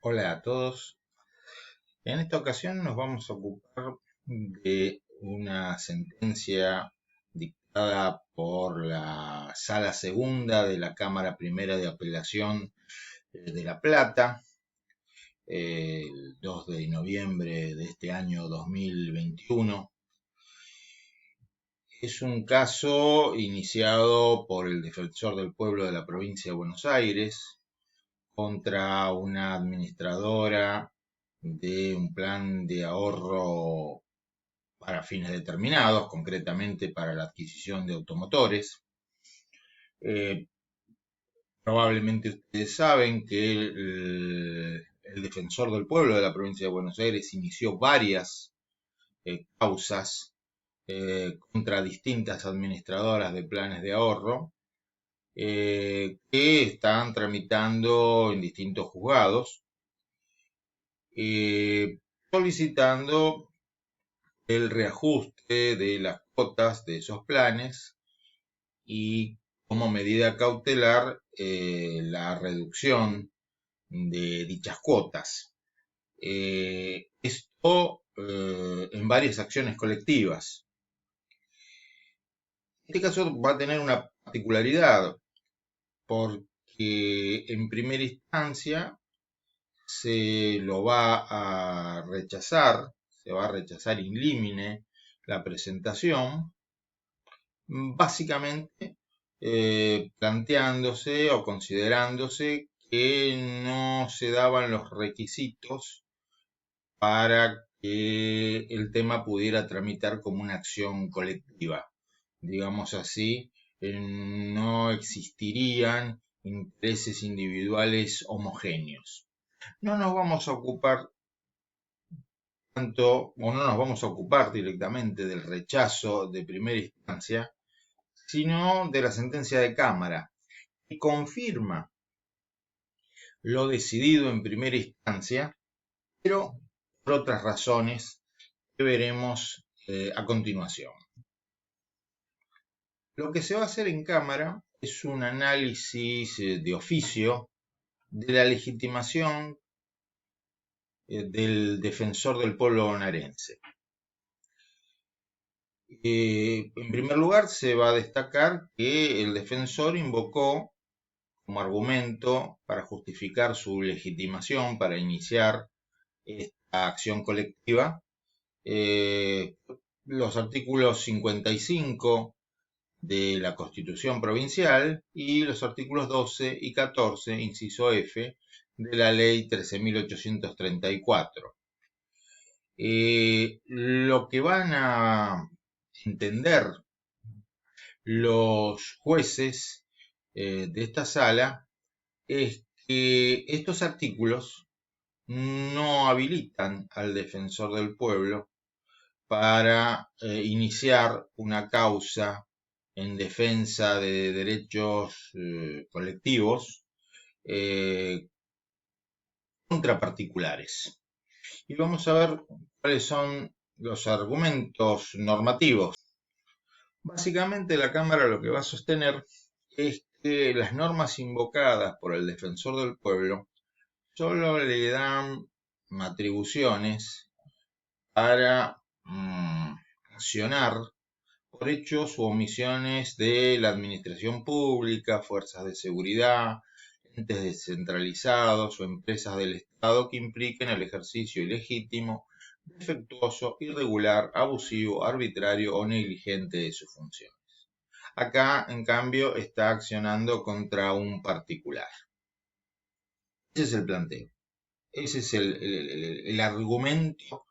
Hola a todos. En esta ocasión nos vamos a ocupar de una sentencia dictada por la Sala Segunda de la Cámara Primera de Apelación de La Plata, el 2 de noviembre de este año 2021. Es un caso iniciado por el Defensor del Pueblo de la Provincia de Buenos Aires contra una administradora de un plan de ahorro para fines determinados, concretamente para la adquisición de automotores. Eh, Probablemente ustedes saben que el Defensor del Pueblo de la Provincia de Buenos Aires inició varias causas contra distintas administradoras de planes de ahorro que están tramitando en distintos juzgados, solicitando el reajuste de las cuotas de esos planes y como medida cautelar la reducción de dichas cuotas. Esto en varias acciones colectivas. Este caso va a tener una particularidad porque en primera instancia se lo va a rechazar, se va a rechazar in limine la presentación, básicamente planteándose o considerándose que no se daban los requisitos para que el tema pudiera tramitar como una acción colectiva. Digamos así, no existirían intereses individuales homogéneos. No nos vamos a ocupar tanto, o no nos vamos a ocupar directamente del rechazo de primera instancia, sino de la sentencia de Cámara, que confirma lo decidido en primera instancia, pero por otras razones que veremos a continuación. Lo que se va a hacer en Cámara es un análisis de oficio de la legitimación del Defensor del Pueblo bonaerense. En primer lugar, se va a destacar que el defensor invocó como argumento para justificar su legitimación para iniciar esta acción colectiva los artículos 55 de la Constitución Provincial y los artículos 12 y 14, inciso F, de la Ley 13.834. Lo que van a entender los jueces de esta sala es que estos artículos no habilitan al defensor del pueblo para iniciar una causa en defensa de derechos colectivos contra particulares. Y vamos a ver cuáles son los argumentos normativos. Básicamente la Cámara lo que va a sostener es que las normas invocadas por el defensor del pueblo solo le dan atribuciones para accionar por hechos u omisiones de la administración pública, fuerzas de seguridad, entes descentralizados o empresas del Estado que impliquen el ejercicio ilegítimo, defectuoso, irregular, abusivo, arbitrario o negligente de sus funciones. Acá, en cambio, está accionando contra un particular. Ese es el planteo. Ese es el argumento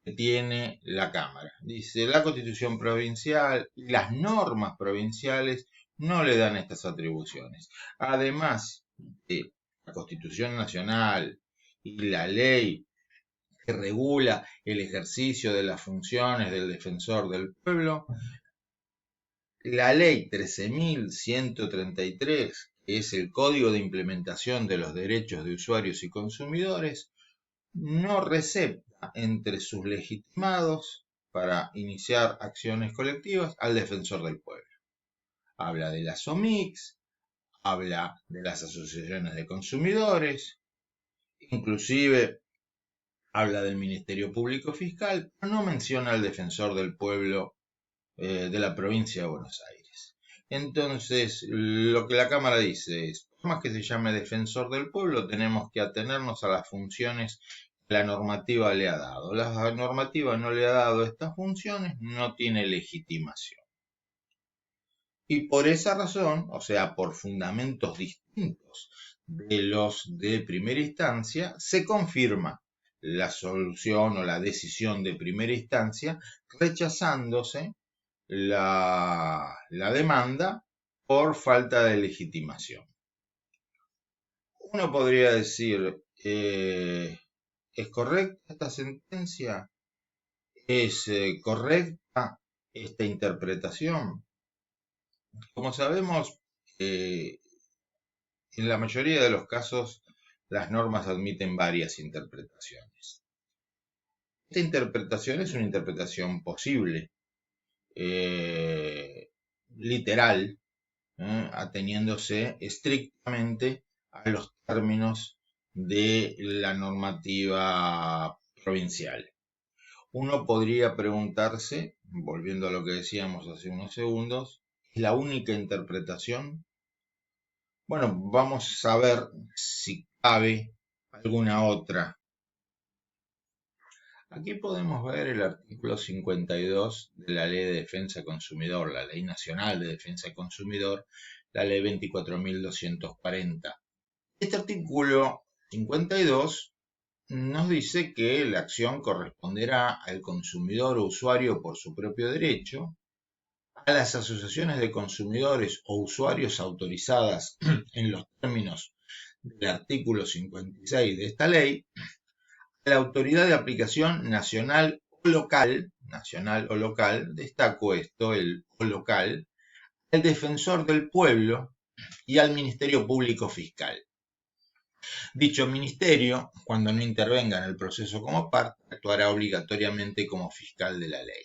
que tiene la Cámara. Dice, la Constitución provincial y las normas provinciales no le dan estas atribuciones. Además de la Constitución Nacional y la ley que regula el ejercicio de las funciones del defensor del pueblo, la ley 13.133, que es el Código de Implementación de los Derechos de Usuarios y Consumidores, no recepta entre sus legitimados para iniciar acciones colectivas al defensor del pueblo. Habla de las OMICs, habla de las asociaciones de consumidores inclusive habla del Ministerio Público Fiscal, pero no menciona al defensor del pueblo de la provincia de Buenos Aires. Entonces, lo que la Cámara dice es, por más que se llame defensor del pueblo, tenemos que atenernos a las funciones que la normativa le ha dado. La normativa no le ha dado estas funciones, no tiene legitimación. Y por esa razón, o sea, por fundamentos distintos de los de primera instancia, se confirma la solución o la decisión de primera instancia, rechazándose la demanda por falta de legitimación. Uno podría decir, ¿es correcta esta sentencia? ¿Es correcta esta interpretación? Como sabemos, en la mayoría de los casos las normas admiten varias interpretaciones. Esta interpretación es una interpretación posible, literal, ateniéndose estrictamente a los términos de la normativa provincial. Uno podría preguntarse, volviendo a lo que decíamos hace unos segundos, ¿es la única interpretación? Bueno, vamos a ver si cabe alguna otra. Aquí podemos ver el artículo 52 de la Ley de Defensa del Consumidor, la Ley Nacional de Defensa del Consumidor, la Ley 24.240. Este artículo 52 nos dice que la acción corresponderá al consumidor o usuario por su propio derecho, a las asociaciones de consumidores o usuarios autorizadas en los términos del artículo 56 de esta ley, a la autoridad de aplicación nacional o local, destaco esto, el o local, el defensor del pueblo y al Ministerio Público Fiscal. Dicho ministerio, cuando no intervenga en el proceso como parte, actuará obligatoriamente como fiscal de la ley.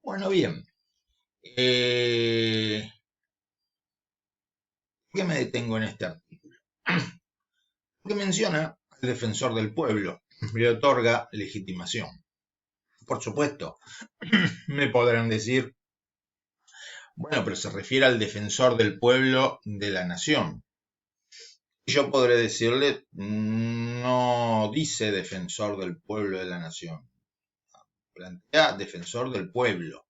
Bueno, bien. ¿Por qué me detengo en este artículo? Porque menciona al defensor del pueblo, le otorga legitimación. Por supuesto, me podrán decir, bueno, pero se refiere al defensor del pueblo de la nación. Yo podré decirle, no dice defensor del pueblo de la nación, plantea defensor del pueblo.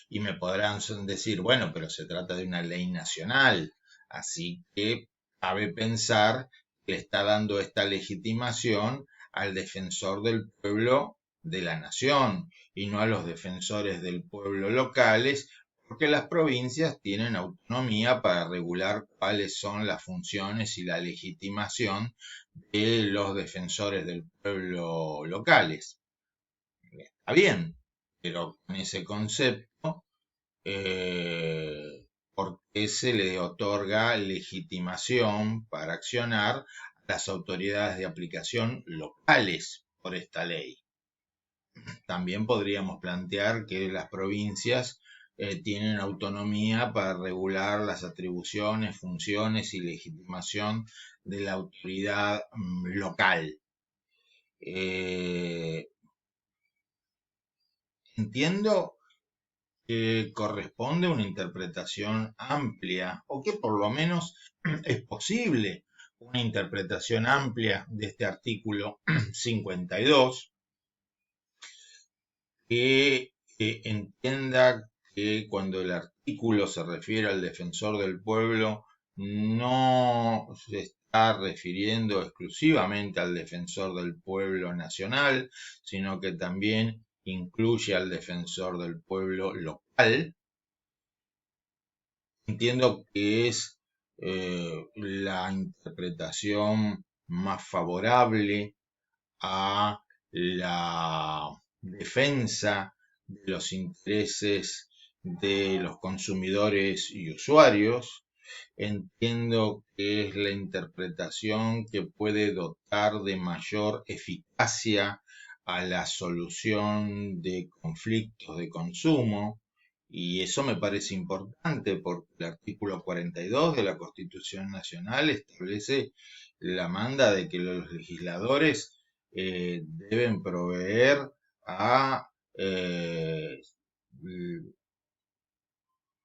Y me podrán decir, bueno, pero se trata de una ley nacional, así que cabe pensar que le está dando esta legitimación al defensor del pueblo de la nación y no a los defensores del pueblo locales, porque las provincias tienen autonomía para regular cuáles son las funciones y la legitimación de los defensores del pueblo locales. Está bien, pero con ese concepto, ¿por qué se le otorga legitimación para accionar a las autoridades de aplicación locales por esta ley? También podríamos plantear que las provincias tienen autonomía para regular las atribuciones, funciones y legitimación de la autoridad local. Entiendo que corresponde una interpretación amplia, o que por lo menos es posible una interpretación amplia de este artículo 52, que entienda que cuando el artículo se refiere al defensor del pueblo, no se está refiriendo exclusivamente al defensor del pueblo nacional, sino que también incluye al defensor del pueblo local. Entiendo que es la interpretación más favorable a la defensa de los intereses de los consumidores y usuarios. Entiendo que es la interpretación que puede dotar de mayor eficacia a la solución de conflictos de consumo Y eso me parece importante porque el artículo 42 de la Constitución Nacional establece la manda de que los legisladores deben proveer a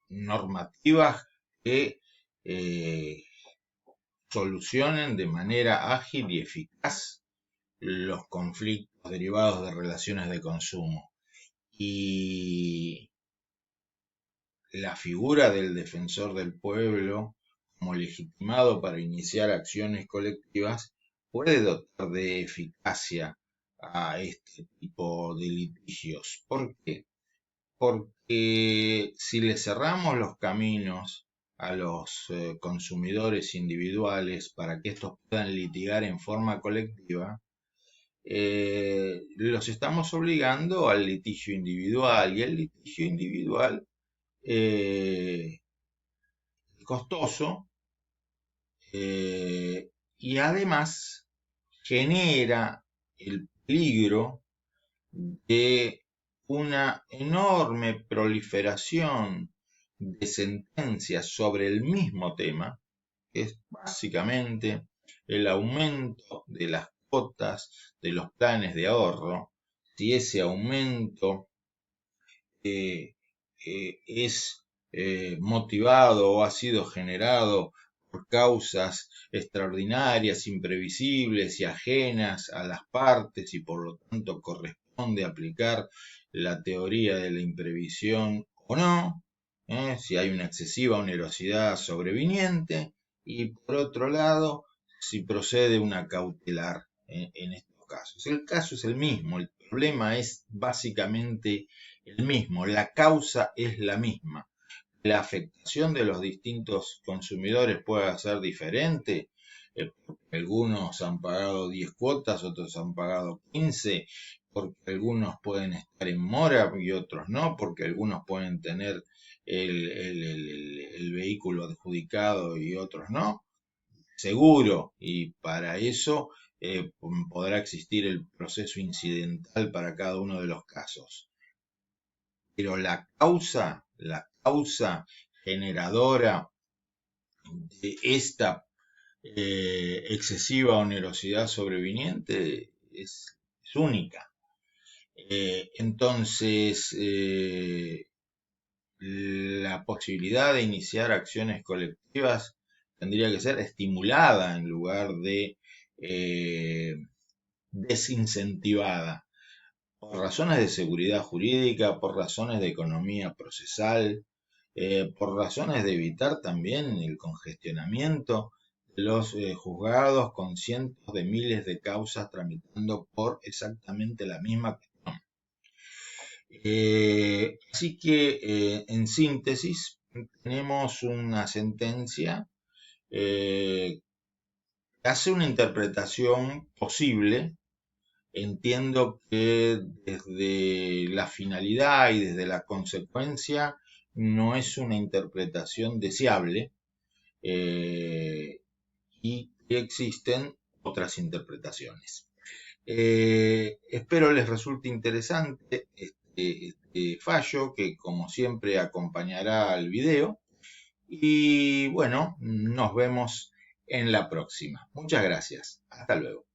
normativas que solucionen de manera ágil y eficaz los conflictos derivados de relaciones de consumo. Y la figura del defensor del pueblo como legitimado para iniciar acciones colectivas puede dotar de eficacia a este tipo de litigios. ¿Por qué? Porque si le cerramos los caminos a los consumidores individuales para que estos puedan litigar en forma colectiva, los estamos obligando al litigio individual, y el litigio individual es costoso, y además genera el peligro de una enorme proliferación de sentencias sobre el mismo tema, que es básicamente el aumento de las cuotas de los planes de ahorro. Si ese aumento es motivado o ha sido generado por causas extraordinarias, imprevisibles y ajenas a las partes, y por lo tanto corresponde aplicar la teoría de la imprevisión o no, si hay una excesiva onerosidad sobreviniente, y por otro lado, si procede una cautelar en estos casos. El caso es el mismo, el problema es básicamente el mismo, la causa es la misma. La afectación de los distintos consumidores puede ser diferente, porque algunos han pagado 10 cuotas, otros han pagado 15, porque algunos pueden estar en mora y otros no, porque algunos pueden tener el vehículo adjudicado y otros no. Seguro, y para eso podrá existir el proceso incidental para cada uno de los casos. Pero la causa generadora de esta excesiva onerosidad sobreviniente es única. Entonces, la posibilidad de iniciar acciones colectivas tendría que ser estimulada en lugar de desincentivada, por razones de seguridad jurídica, por razones de economía procesal, por razones de evitar también el congestionamiento de los juzgados con cientos de miles de causas tramitando por exactamente la misma cuestión. Así que, en síntesis, tenemos una sentencia que hace una interpretación posible. Entiendo que desde la finalidad y desde la consecuencia no es una interpretación deseable, y que existen otras interpretaciones. Espero les resulte interesante este fallo, que como siempre acompañará al video, y bueno, nos vemos en la próxima. Muchas gracias. Hasta luego.